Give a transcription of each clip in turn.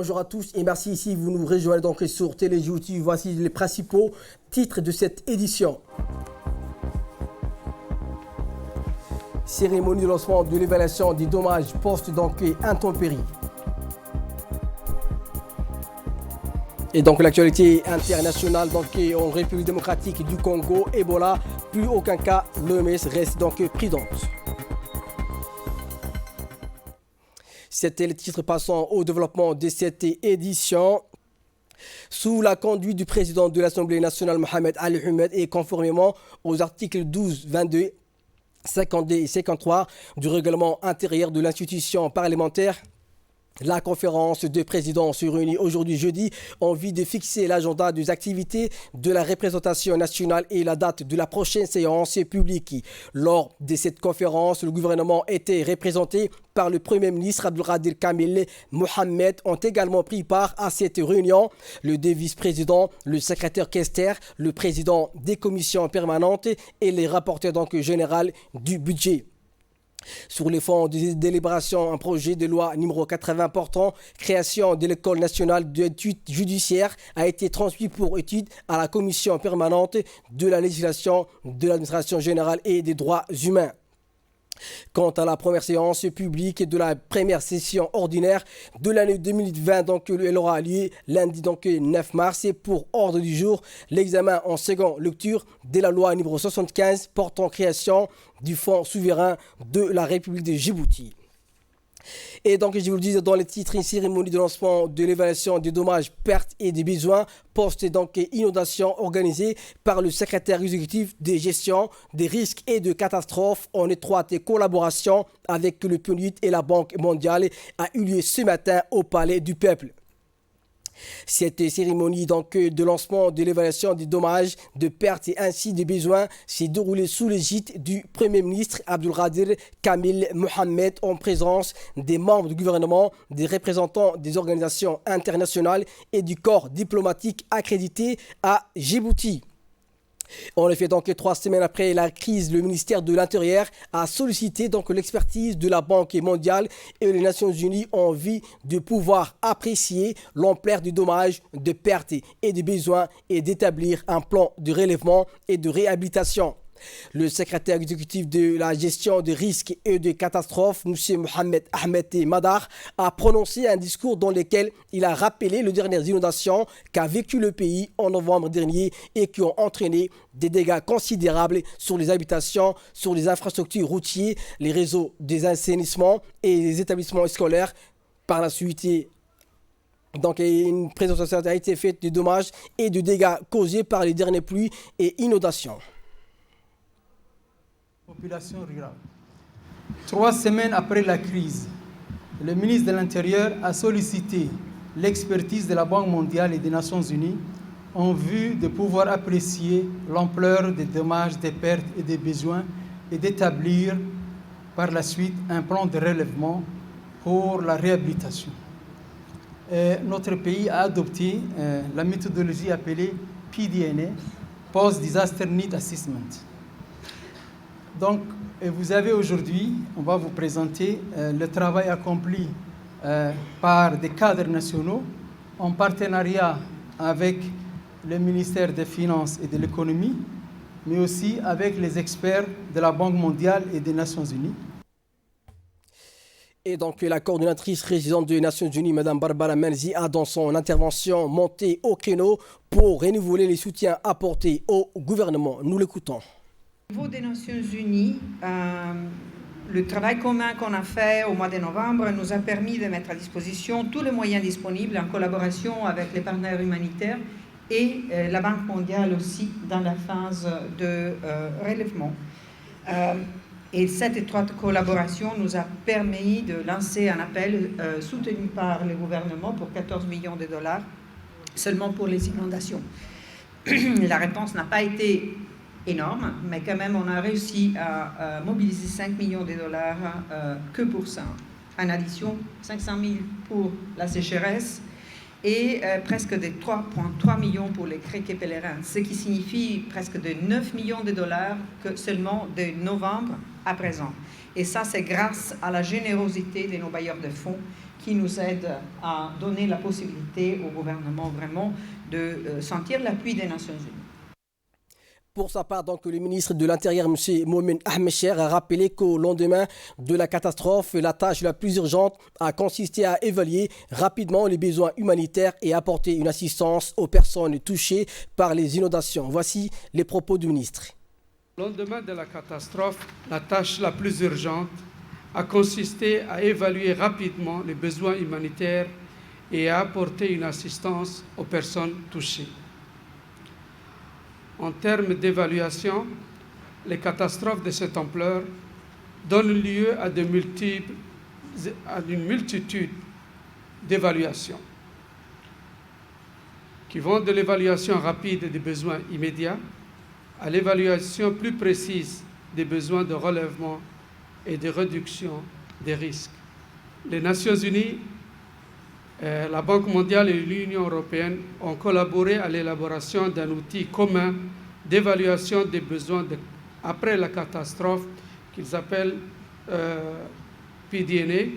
Bonjour à tous et merci si vous nous rejoignez donc sur TeleJouti. Voici les principaux titres de cette édition. Cérémonie de lancement de l'évaluation des dommages post-intempéries. Et donc l'actualité internationale en République démocratique du Congo, Ebola, plus aucun cas, l'OMS reste donc prudente. C'était le titre passant au développement de cette édition. Sous la conduite du président de l'Assemblée nationale, Mohamed Ali Ahmed, et conformément aux articles 12, 22, 52 et 53 du règlement intérieur de l'institution parlementaire, la conférence des présidents se réunit aujourd'hui jeudi en vue de fixer l'agenda des activités de la représentation nationale et la date de la prochaine séance publique. Lors de cette conférence, le gouvernement était représenté par le Premier ministre Abdelkader Kamil Mohamed ont également pris part à cette réunion. Le deux vice-présidents, le secrétaire Kester, le président des commissions permanentes et les rapporteurs généraux du budget. Sur les fonds de délibération, un projet de loi numéro 80 portant création de l'école nationale d'études judiciaires a été transmis pour étude à la commission permanente de la législation, de l'administration générale et des droits humains. Quant à la première séance publique de la première session ordinaire de l'année 2020, elle aura lieu lundi 9 mars et pour ordre du jour, l'examen en seconde lecture de la loi numéro 75 portant création du Fonds souverain de la République de Djibouti. Et je vous le disais dans les titres, une cérémonie de lancement de l'évaluation des dommages, pertes et des besoins post-inondation organisée par le secrétaire exécutif de gestion des risques et de catastrophes en étroite collaboration avec le PNUD et la Banque mondiale a eu lieu ce matin au Palais du Peuple. Cette cérémonie de lancement de l'évaluation des dommages, de pertes et ainsi des besoins s'est déroulée sous l'égide du Premier ministre Abdelkader Kamil Mohamed en présence des membres du gouvernement, des représentants des organisations internationales et du corps diplomatique accrédité à Djibouti. En effet, 3 semaines après la crise, le ministère de l'Intérieur a sollicité l'expertise de la Banque mondiale et les Nations Unies en vue de pouvoir apprécier l'ampleur du dommage, de pertes et des besoins et d'établir un plan de relèvement et de réhabilitation. Le secrétaire exécutif de la gestion des risques et des catastrophes, M. Mohamed Ahmed Madar, a prononcé un discours dans lequel il a rappelé les dernières inondations qu'a vécu le pays en novembre dernier et qui ont entraîné des dégâts considérables sur les habitations, sur les infrastructures routières, les réseaux des assainissements et les établissements scolaires. Par la suite, une présentation a été faite des dommages et des dégâts causés par les dernières pluies et inondations. Population rurale. 3 semaines après la crise, le ministre de l'Intérieur a sollicité l'expertise de la Banque mondiale et des Nations Unies en vue de pouvoir apprécier l'ampleur des dommages, des pertes et des besoins et d'établir par la suite un plan de relèvement pour la réhabilitation. Notre pays a adopté la méthodologie appelée PDNA, Post-Disaster Need Assessment. Donc, vous avez aujourd'hui, on va vous présenter le travail accompli par des cadres nationaux en partenariat avec le ministère des Finances et de l'Économie, mais aussi avec les experts de la Banque mondiale et des Nations Unies. Et la coordinatrice résidente des Nations Unies, Mme Barbara Menzi, a dans son intervention monté au créneau pour renouveler les soutiens apportés au gouvernement. Nous l'écoutons. Au niveau des Nations Unies, le travail commun qu'on a fait au mois de novembre nous a permis de mettre à disposition tous les moyens disponibles en collaboration avec les partenaires humanitaires et la Banque mondiale aussi dans la phase de relèvement. Et cette étroite collaboration nous a permis de lancer un appel soutenu par le gouvernement pour 14 millions de dollars seulement pour les inondations. La réponse n'a pas été énorme, mais quand même on a réussi à mobiliser 5 millions de dollars que pour ça. En addition, 500 000 pour la sécheresse et presque de 3,3 millions pour les criquets pèlerins, ce qui signifie presque de 9 millions de dollars que seulement de novembre à présent. Et ça, c'est grâce à la générosité de nos bailleurs de fonds qui nous aide à donner la possibilité au gouvernement vraiment de sentir l'appui des Nations Unies. Pour sa part, donc, le ministre de l'Intérieur, M. Momen Ahmedcher, a rappelé qu'au lendemain de la catastrophe, la tâche la plus urgente a consisté à évaluer rapidement les besoins humanitaires et apporter une assistance aux personnes touchées par les inondations. Voici les propos du ministre. Au lendemain de la catastrophe, la tâche la plus urgente a consisté à évaluer rapidement les besoins humanitaires et à apporter une assistance aux personnes touchées. En termes d'évaluation, les catastrophes de cette ampleur donnent lieu à une multitude d'évaluations qui vont de l'évaluation rapide des besoins immédiats à l'évaluation plus précise des besoins de relèvement et de réduction des risques. Les Nations Unies, la Banque mondiale et l'Union européenne ont collaboré à l'élaboration d'un outil commun d'évaluation des besoins après la catastrophe qu'ils appellent PDNA.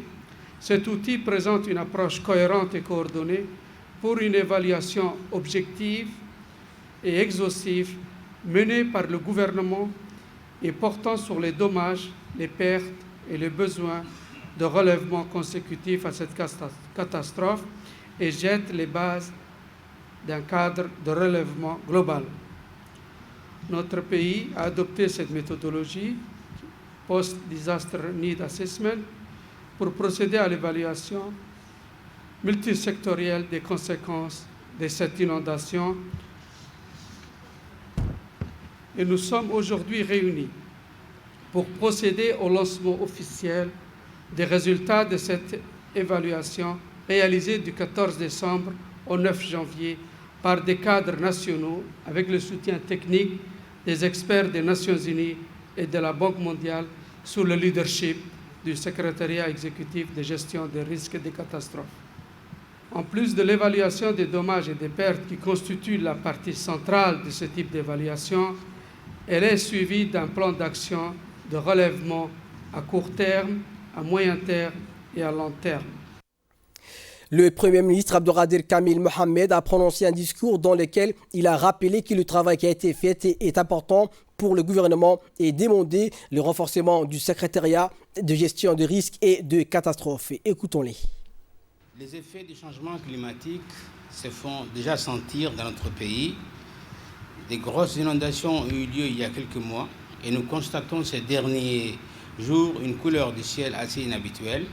Cet outil présente une approche cohérente et coordonnée pour une évaluation objective et exhaustive menée par le gouvernement et portant sur les dommages, les pertes et les besoins de relèvement consécutifs à cette catastrophe et jette les bases d'un cadre de relèvement global. Notre pays a adopté cette méthodologie, Post-Disaster Need Assessment, pour procéder à l'évaluation multisectorielle des conséquences de cette inondation. Et nous sommes aujourd'hui réunis pour procéder au lancement officiel des résultats de cette évaluation réalisée du 14 décembre au 9 janvier par des cadres nationaux avec le soutien technique des experts des Nations Unies et de la Banque mondiale sous le leadership du secrétariat exécutif de gestion des risques et des catastrophes. En plus de l'évaluation des dommages et des pertes qui constituent la partie centrale de ce type d'évaluation, elle est suivie d'un plan d'action de relèvement à court terme, à moyen terme et à long terme. Le Premier ministre Abdelkader Kamil Mohamed a prononcé un discours dans lequel il a rappelé que le travail qui a été fait est important pour le gouvernement et demandé le renforcement du secrétariat de gestion de risques et de catastrophes. Écoutons-les. Les effets du changement climatique se font déjà sentir dans notre pays. Des grosses inondations ont eu lieu il y a quelques mois et nous constatons ces derniers jours une couleur du ciel assez inhabituelle.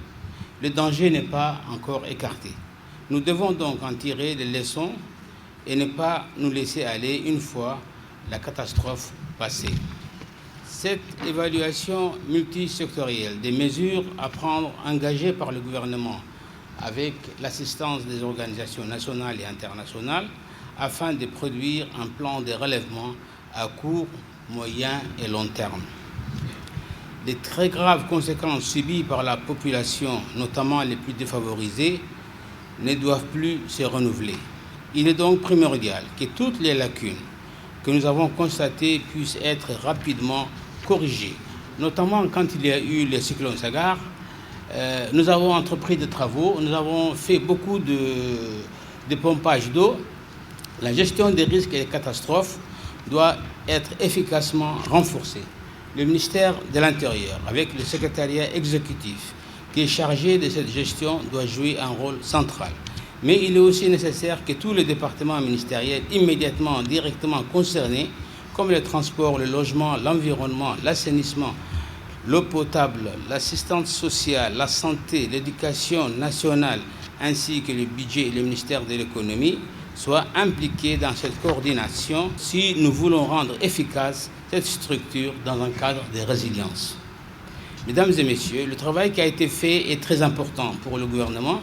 Le danger n'est pas encore écarté. Nous devons donc en tirer des leçons et ne pas nous laisser aller une fois la catastrophe passée. Cette évaluation multisectorielle des mesures à prendre engagées par le gouvernement avec l'assistance des organisations nationales et internationales afin de produire un plan de relèvement à court, moyen et long terme. Les très graves conséquences subies par la population, notamment les plus défavorisées, ne doivent plus se renouveler. Il est donc primordial que toutes les lacunes que nous avons constatées puissent être rapidement corrigées, notamment quand il y a eu le cyclone Sagar. Nous avons entrepris des travaux, nous avons fait beaucoup de pompage d'eau. La gestion des risques et des catastrophes doit être efficacement renforcée. Le ministère de l'Intérieur, avec le secrétariat exécutif qui est chargé de cette gestion, doit jouer un rôle central. Mais il est aussi nécessaire que tous les départements ministériels immédiatement, directement concernés, comme le transport, le logement, l'environnement, l'assainissement, l'eau potable, l'assistance sociale, la santé, l'éducation nationale, ainsi que le budget et le ministère de l'économie, soient impliqués dans cette coordination si nous voulons rendre efficace cette structure dans un cadre de résilience. Mesdames et messieurs, le travail qui a été fait est très important pour le gouvernement.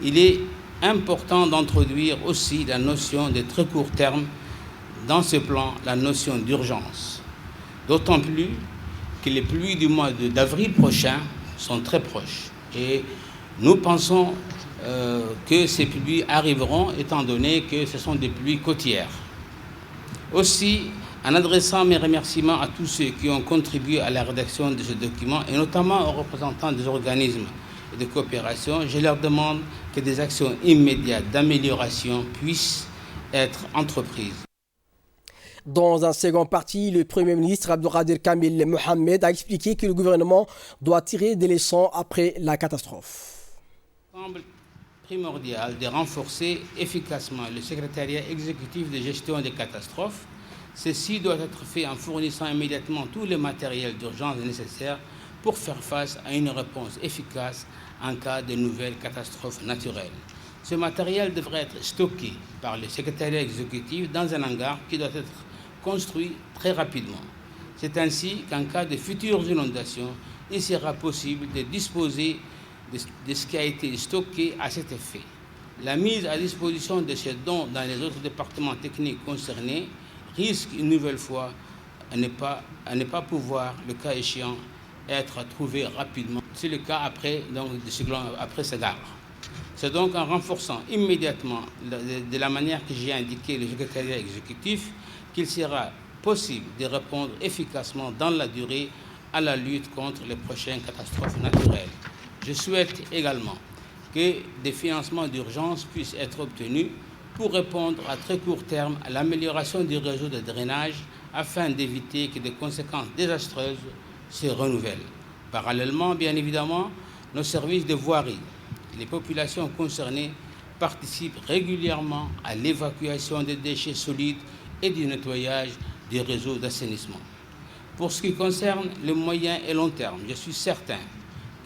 Il est important d'introduire aussi la notion de très court terme dans ce plan, la notion d'urgence. D'autant plus que les pluies du mois d'avril prochain sont très proches. Et nous pensons que ces pluies arriveront étant donné que ce sont des pluies côtières. Aussi, en adressant mes remerciements à tous ceux qui ont contribué à la rédaction de ce document et notamment aux représentants des organismes et de coopération, je leur demande que des actions immédiates d'amélioration puissent être entreprises. Dans un second parti, le Premier ministre Abdelkader Kamil Mohamed a expliqué que le gouvernement doit tirer des leçons après la catastrophe. Il semble primordial de renforcer efficacement le secrétariat exécutif de gestion des catastrophes. Ceci doit être fait en fournissant immédiatement tout le matériel d'urgence nécessaire pour faire face à une réponse efficace en cas de nouvelles catastrophes naturelles. Ce matériel devrait être stocké par le secrétariat exécutif dans un hangar qui doit être construit très rapidement. C'est ainsi qu'en cas de futures inondations, il sera possible de disposer de ce qui a été stocké à cet effet. La mise à disposition de ces dons dans les autres départements techniques concernés risque une nouvelle fois à ne pas pouvoir, le cas échéant, être trouvé rapidement. C'est le cas après ce gare. C'est donc en renforçant immédiatement de la manière que j'ai indiqué le secrétariat exécutif qu'il sera possible de répondre efficacement dans la durée à la lutte contre les prochaines catastrophes naturelles. Je souhaite également que des financements d'urgence puissent être obtenus pour répondre à très court terme à l'amélioration du réseau de drainage afin d'éviter que des conséquences désastreuses se renouvellent. Parallèlement, bien évidemment, nos services de voirie, les populations concernées participent régulièrement à l'évacuation des déchets solides et du nettoyage des réseaux d'assainissement. Pour ce qui concerne le moyen et long terme, je suis certain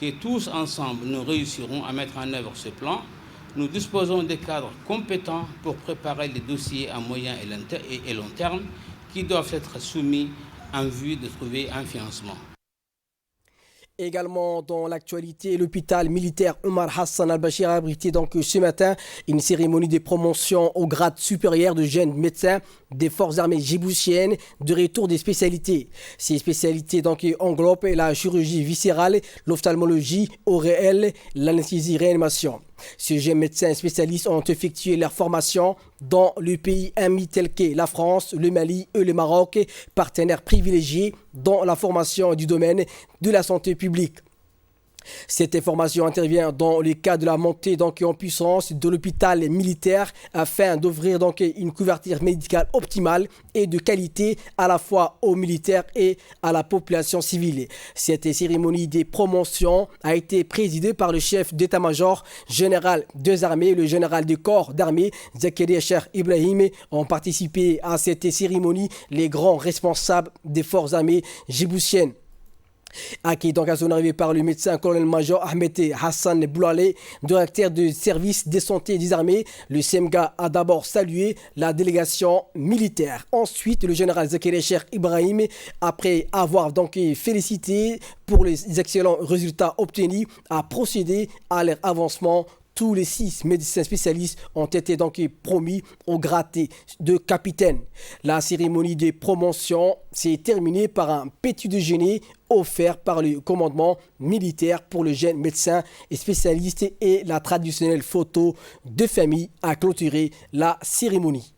que tous ensemble nous réussirons à mettre en œuvre ce plan. Nous disposons des cadres compétents pour préparer les dossiers à moyen et long terme qui doivent être soumis en vue de trouver un financement. Également dans l'actualité, l'hôpital militaire Omar Hassan al-Bashir a abrité donc ce matin une cérémonie de promotion au grade supérieur de jeunes médecins des forces armées djiboutiennes de retour des spécialités. Ces spécialités donc englobent la chirurgie viscérale, l'ophtalmologie au réel, l'anesthésie-réanimation. Ces jeunes médecins spécialistes ont effectué leur formation dans le pays ami tel que la France, le Mali et le Maroc, partenaires privilégiés dans la formation du domaine de la santé publique. Cette information intervient dans le cadre de la montée en puissance de l'hôpital militaire afin d'offrir une couverture médicale optimale et de qualité à la fois aux militaires et à la population civile. Cette cérémonie de promotion a été présidée par le chef d'état-major général des armées, le général du corps d'armée, Zakaria Cheikh Ibrahim. Ont participé à cette cérémonie les grands responsables des forces armées djiboutiennes. Accueilli donc à son arrivée par le médecin colonel-major Ahmed Hassan Boulalé, directeur du service de santé des armées. Le CEMGA a d'abord salué la délégation militaire. Ensuite, le général Zakaria Cheikh Ibrahim, après avoir félicité pour les excellents résultats obtenus, a procédé à leur avancement. Tous les 6 médecins spécialistes ont été promis au grade de capitaine. La cérémonie de promotion s'est terminée par un petit déjeuner offert par le commandement militaire pour le jeune médecin et spécialiste et la traditionnelle photo de famille a clôturé la cérémonie.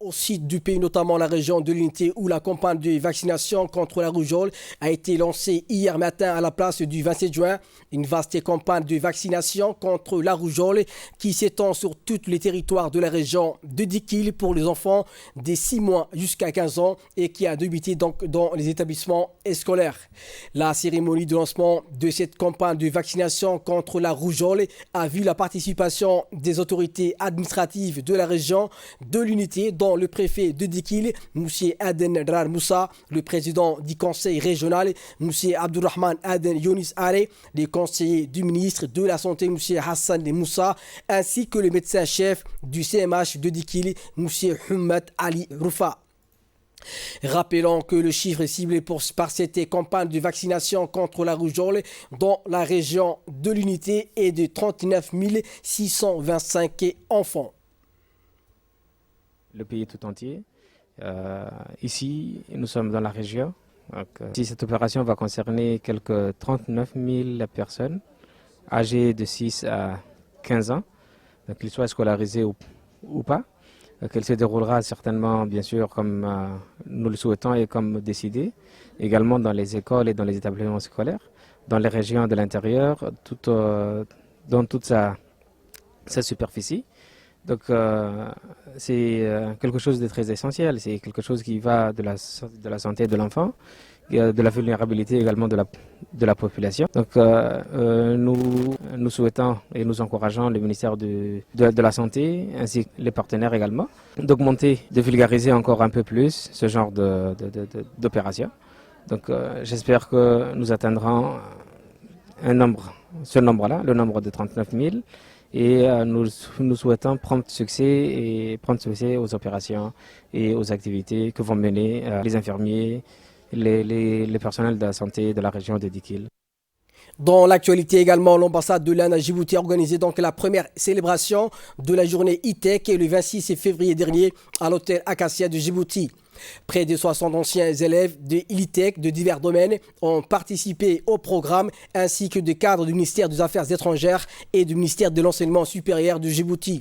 Au sud du pays, notamment la région de l'Unité, où la campagne de vaccination contre la rougeole a été lancée hier matin à la place du 27 juin. Une vaste campagne de vaccination contre la rougeole qui s'étend sur tous les territoires de la région de Dikil pour les enfants des 6 mois jusqu'à 15 ans et qui a débuté dans les établissements scolaires. La cérémonie de lancement de cette campagne de vaccination contre la rougeole a vu la participation des autorités administratives de la région de l'Unité, dont le préfet de Dikil, M. Aden Rar Moussa, le président du conseil régional, M. Abdurrahman Aden Younis Are, les conseillers du ministre de la Santé, M. Hassan Moussa, ainsi que le médecin-chef du CMH de Dikil, M. Humad Ali Roufa. Rappelons que le chiffre ciblé par cette campagne de vaccination contre la rougeole dans la région de l'Unité est de 39 625 enfants. Le pays tout entier. Ici, nous sommes dans la région. Donc, cette opération va concerner quelques 39 000 personnes âgées de 6 à 15 ans, qu'ils soient scolarisés ou pas. Elle se déroulera certainement, bien sûr, comme nous le souhaitons et comme décidé, également dans les écoles et dans les établissements scolaires, dans les régions de l'intérieur, dans toute sa superficie. Donc c'est quelque chose de très essentiel, c'est quelque chose qui va de la santé de l'enfant, de la vulnérabilité également de la population. Donc nous souhaitons et nous encourageons le ministère de la Santé ainsi que les partenaires également d'augmenter, de vulgariser encore un peu plus ce genre d'opération. Donc j'espère que nous atteindrons ce nombre-là, le nombre de 39 000. Et nous souhaitons prendre succès aux opérations et aux activités que vont mener les infirmiers, les personnels de la santé de la région de Dikil. Dans l'actualité également, l'ambassade de l'Inde à Djibouti a organisé donc la première célébration de la journée e-tech le 26 février dernier à l'hôtel Acacia de Djibouti. Près de 60 anciens élèves de l'ITEC de divers domaines ont participé au programme ainsi que des cadres du ministère des Affaires étrangères et du ministère de l'Enseignement supérieur de Djibouti.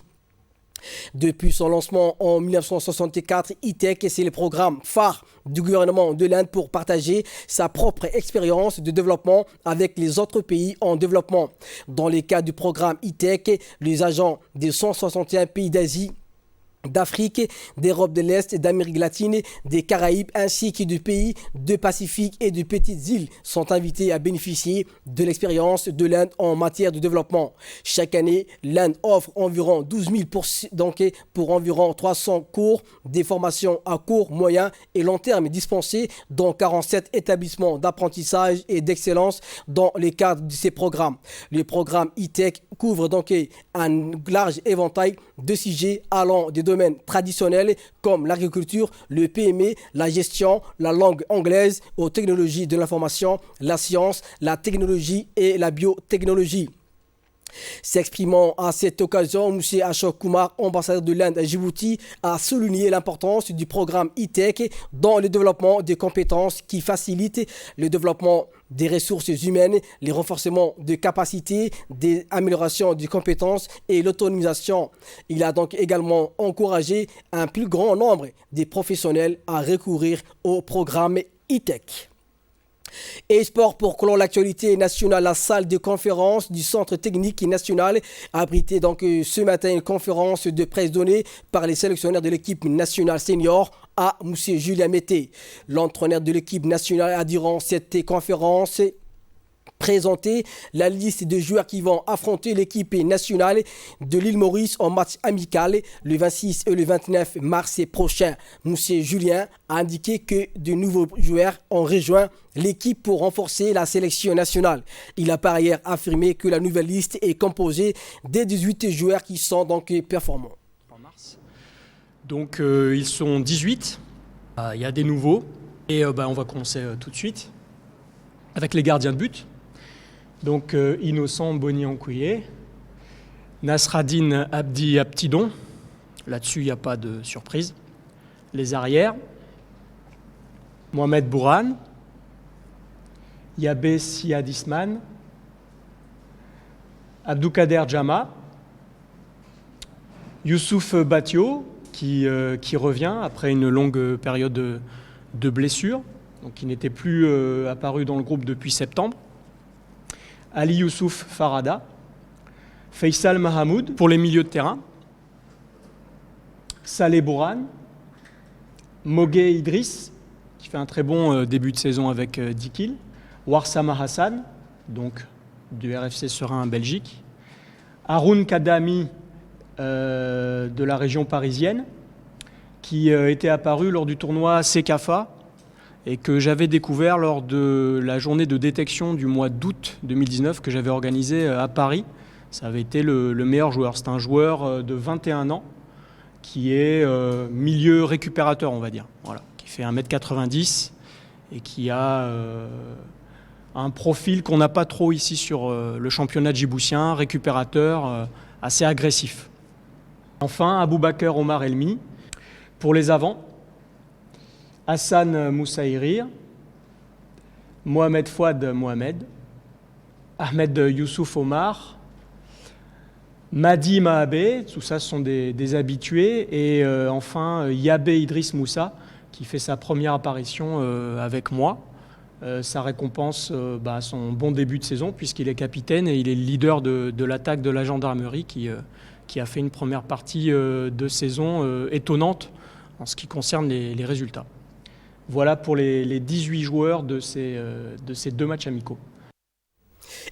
Depuis son lancement en 1964, ITEC, c'est le programme phare du gouvernement de l'Inde pour partager sa propre expérience de développement avec les autres pays en développement. Dans le cadre du programme ITEC, les agents des 161 pays d'Asie, d'Afrique, d'Europe de l'Est, d'Amérique latine, des Caraïbes ainsi que du pays de Pacifique et de petites îles sont invités à bénéficier de l'expérience de l'Inde en matière de développement. Chaque année, l'Inde offre environ 12 000 pour environ 300 cours, des formations à court, moyen et long terme dispensés dans 47 établissements d'apprentissage et d'excellence dans le cadre de ces programmes. Le programme e-tech couvre donc un large éventail de sujets allant des domaines traditionnels comme l'agriculture, le PME, la gestion, la langue anglaise, aux technologies de l'information, la science, la technologie et la biotechnologie. S'exprimant à cette occasion, M. Ashok Kumar, ambassadeur de l'Inde à Djibouti, a souligné l'importance du programme e-tech dans le développement des compétences qui facilitent le développement des ressources humaines, le renforcement de capacités, des améliorations de compétences et l'autonomisation. Il a donc également encouragé un plus grand nombre de professionnels à recourir au programme e-tech. Et sport pour clore l'actualité nationale, la salle de conférence du Centre technique national a abrité donc ce matin une conférence de presse donnée par les sélectionneurs de l'équipe nationale senior à M. Julien Mété. L'entraîneur de l'équipe nationale a durant cette conférence présenter la liste de joueurs qui vont affronter l'équipe nationale de l'île Maurice en match amical le 26 et le 29 mars prochain. Monsieur Julien a indiqué que de nouveaux joueurs ont rejoint l'équipe pour renforcer la sélection nationale. Il a par ailleurs affirmé que la nouvelle liste est composée des 18 joueurs qui sont donc performants. En mars. Donc ils sont 18. Il y a des nouveaux. Et on va commencer tout de suite avec les gardiens de but. Donc Innocent Boni-Ankouye, Nasraddine Abdi Aptidon, là-dessus il n'y a pas de surprise. Les arrières, Mohamed Bourhan, Yabé Siadisman, Abdoukader Djama, Youssouf Batio qui revient après une longue période de blessure, donc qui n'était plus apparu dans le groupe depuis septembre. Ali Youssouf Farada, Faisal Mahamoud pour les milieux de terrain, Saleh Bourhan, Mogué Idriss, qui fait un très bon début de saison avec Dikil, Warsama Hassan, donc du RFC Serein Belgique, Haroun Kadami de la région parisienne, qui était apparu lors du tournoi Sekafa, et que j'avais découvert lors de la journée de détection du mois d'août 2019 que j'avais organisée à Paris. Ça avait été le meilleur joueur. C'est un joueur de 21 ans qui est milieu récupérateur, on va dire. Voilà, qui qui fait 1,90 m et qui a un profil qu'on n'a pas trop ici sur le championnat djiboutien, récupérateur, assez agressif. Enfin, Aboubakar Omar Elmi. Pour les avants, Hassan Moussaïrir, Mohamed Fouad Mohamed, Ahmed Youssouf Omar, Madi Mahabé, tout ça sont des habitués, et enfin Yabé Idriss Moussa, qui fait sa première apparition avec moi. Ça récompense son bon début de saison, puisqu'il est capitaine et il est le leader de l'attaque de la gendarmerie qui a fait une première partie de saison étonnante en ce qui concerne les résultats. Voilà pour les 18 joueurs de ces 2 matchs amicaux.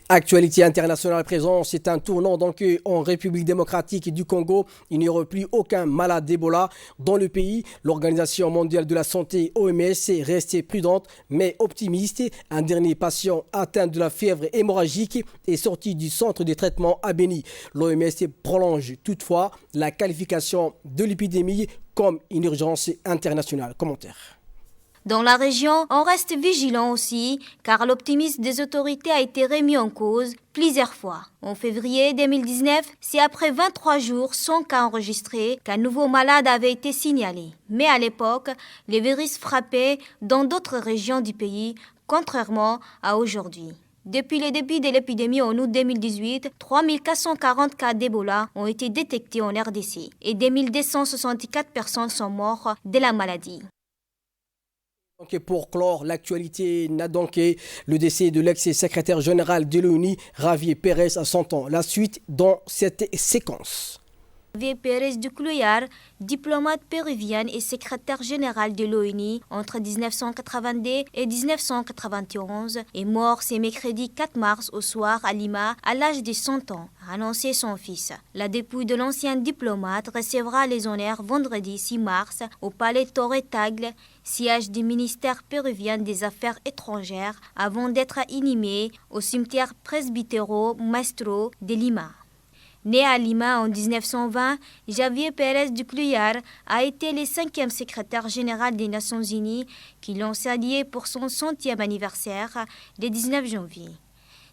Actualité internationale à présent, c'est un tournant donc en République démocratique du Congo. Il n'y aura plus aucun malade d'Ebola dans le pays. L'Organisation mondiale de la santé OMS est restée prudente mais optimiste. Un dernier patient atteint de la fièvre hémorragique est sorti du centre de traitement à Beni. L'OMS prolonge toutefois la qualification de l'épidémie comme une urgence internationale. Commentaire. Dans la région, on reste vigilant aussi, car l'optimisme des autorités a été remis en cause plusieurs fois. En février 2019, c'est après 23 jours sans cas enregistrés qu'un nouveau malade avait été signalé. Mais à l'époque, le virus frappait dans d'autres régions du pays, contrairement à aujourd'hui. Depuis le début de l'épidémie en août 2018, 3440 cas d'Ebola ont été détectés en RDC et 2264 personnes sont mortes de la maladie. Donc pour clore l'actualité, le décès de l'ex-secrétaire général de l'ONU, Javier Pérez, à 100 ans. La suite dans cette séquence. Javier Pérez de Cuéllar, diplomate péruvien et secrétaire général de l'ONU entre 1982 et 1991, est mort ce mercredi 4 mars au soir à Lima à l'âge de 100 ans, a annoncé son fils. La dépouille de l'ancien diplomate recevra les honneurs vendredi 6 mars au palais Torre Tagle, siège du ministère péruvien des Affaires étrangères, avant d'être inhumé au cimetière Presbítero Maestro de Lima. Né à Lima en 1920, Javier Pérez de Cuéllar a été le 5e secrétaire général des Nations Unies qui l'ont salué pour son 100e anniversaire le 19 janvier.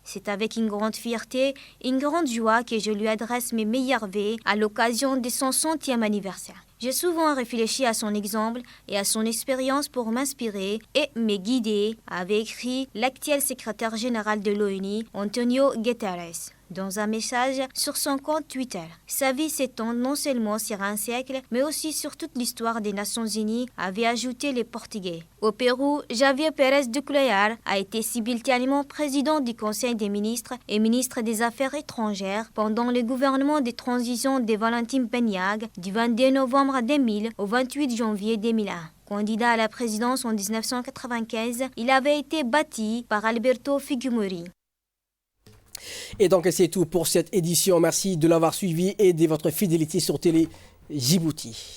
C'est avec une grande fierté et une grande joie que je lui adresse mes meilleurs vœux à l'occasion de son 100e anniversaire. J'ai souvent réfléchi à son exemple et à son expérience pour m'inspirer et me guider, avait écrit l'actuel secrétaire général de l'ONU, Antonio Guterres, dans un message sur son compte Twitter. Sa vie s'étend non seulement sur un siècle, mais aussi sur toute l'histoire des Nations Unies, avait ajouté les Portugais. Au Pérou, Javier Pérez de Cuéllar a été simultanément président du Conseil des ministres et ministre des Affaires étrangères pendant le gouvernement de transition de Valentin Peña du 22 novembre 2000 au 28 janvier 2001. Candidat à la présidence en 1995, il avait été battu par Alberto Fujimori. Et donc c'est tout pour cette édition. Merci de l'avoir suivi et de votre fidélité sur Télé Djibouti.